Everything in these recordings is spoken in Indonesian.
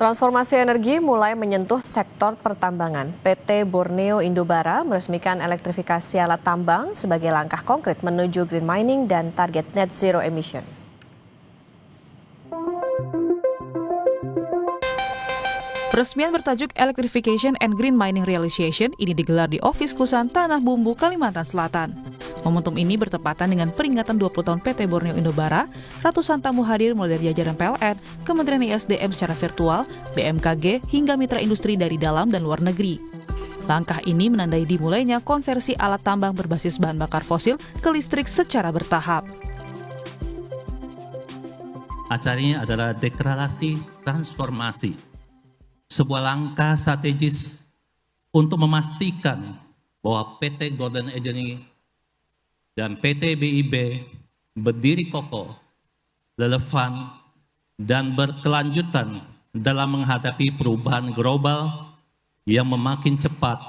Transformasi energi mulai menyentuh sektor pertambangan. PT Borneo Indobara meresmikan elektrifikasi alat tambang sebagai langkah konkret menuju green mining dan target net zero emission. Peresmian bertajuk Electrification and Green Mining Realization ini digelar di Office Kusan Tanah Bumbu, Kalimantan Selatan. Momentum ini bertepatan dengan peringatan 20 tahun PT Borneo Indobara. Ratusan tamu hadir mulai dari jajaran PLN, Kementerian ISDM secara virtual, BMKG, hingga mitra industri dari dalam dan luar negeri. Langkah ini menandai dimulainya konversi alat tambang berbasis bahan bakar fosil ke listrik secara bertahap. Acara ini adalah deklarasi transformasi, sebuah langkah strategis untuk memastikan bahwa PT Golden Energy dan PT BIB berdiri kokoh, relevan, dan berkelanjutan dalam menghadapi perubahan global yang semakin cepat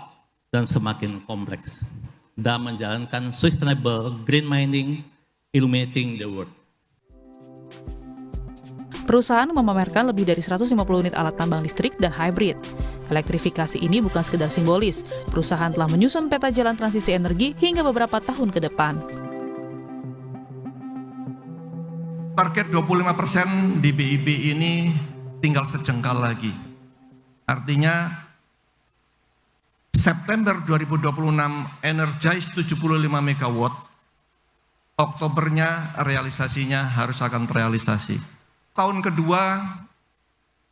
dan semakin kompleks, dan menjalankan sustainable green mining, illuminating the world. Perusahaan memamerkan lebih dari 150 unit alat tambang listrik dan hybrid. Elektrifikasi ini bukan sekedar simbolis, perusahaan telah menyusun peta jalan transisi energi hingga beberapa tahun ke depan. Target 25% di BIB ini tinggal sejengkal lagi. Artinya September 2026 energize 75 MW, Oktobernya realisasinya harus akan terrealisasi. Tahun kedua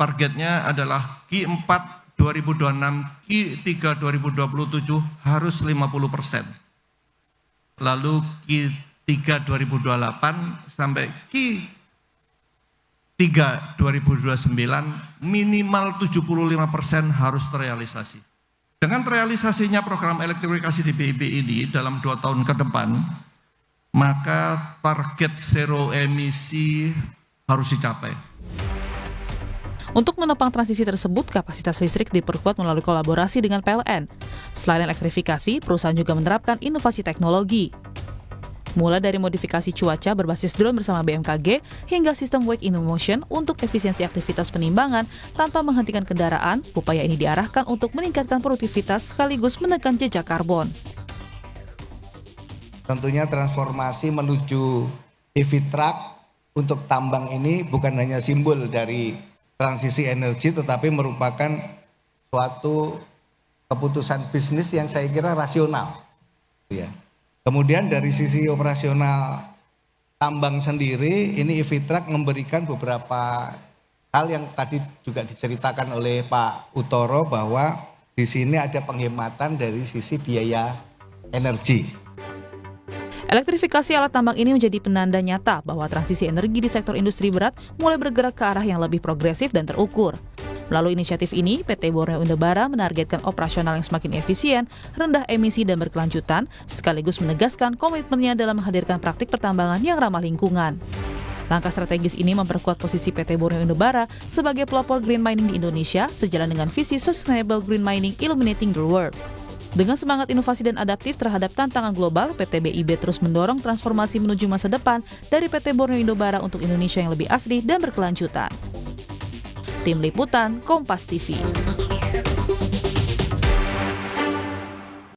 targetnya adalah Q4 2026, Q3 2027 harus 50%. Lalu Q3 2028 sampai Q3 2029 minimal 75% harus terrealisasi. Dengan terrealisasinya program elektrifikasi di BIB ini dalam 2 tahun ke depan, maka target zero emisi harus dicapai. Untuk menopang transisi tersebut, kapasitas listrik diperkuat melalui kolaborasi dengan PLN. Selain elektrifikasi, perusahaan juga menerapkan inovasi teknologi. Mulai dari modifikasi cuaca berbasis drone bersama BMKG, hingga sistem wake in motion untuk efisiensi aktivitas penimbangan tanpa menghentikan kendaraan, upaya ini diarahkan untuk meningkatkan produktivitas sekaligus menekan jejak karbon. Tentunya transformasi menuju EV truck untuk tambang ini bukan hanya simbol dari transisi energi, tetapi merupakan suatu keputusan bisnis yang saya kira rasional. Ya. Kemudian dari sisi operasional tambang sendiri, ini EV truck memberikan beberapa hal yang tadi juga diceritakan oleh Pak Utoro, bahwa di sini ada penghematan dari sisi biaya energi. Elektrifikasi alat tambang ini menjadi penanda nyata bahwa transisi energi di sektor industri berat mulai bergerak ke arah yang lebih progresif dan terukur. Melalui inisiatif ini, PT Borneo Indobara menargetkan operasional yang semakin efisien, rendah emisi dan berkelanjutan, sekaligus menegaskan komitmennya dalam menghadirkan praktik pertambangan yang ramah lingkungan. Langkah strategis ini memperkuat posisi PT Borneo Indobara sebagai pelopor green mining di Indonesia, sejalan dengan visi Sustainable Green Mining Illuminating the World. Dengan semangat inovasi dan adaptif terhadap tantangan global, PT BIB terus mendorong transformasi menuju masa depan dari PT Borneo Indobara untuk Indonesia yang lebih asri dan berkelanjutan. Tim Liputan, Kompas TV.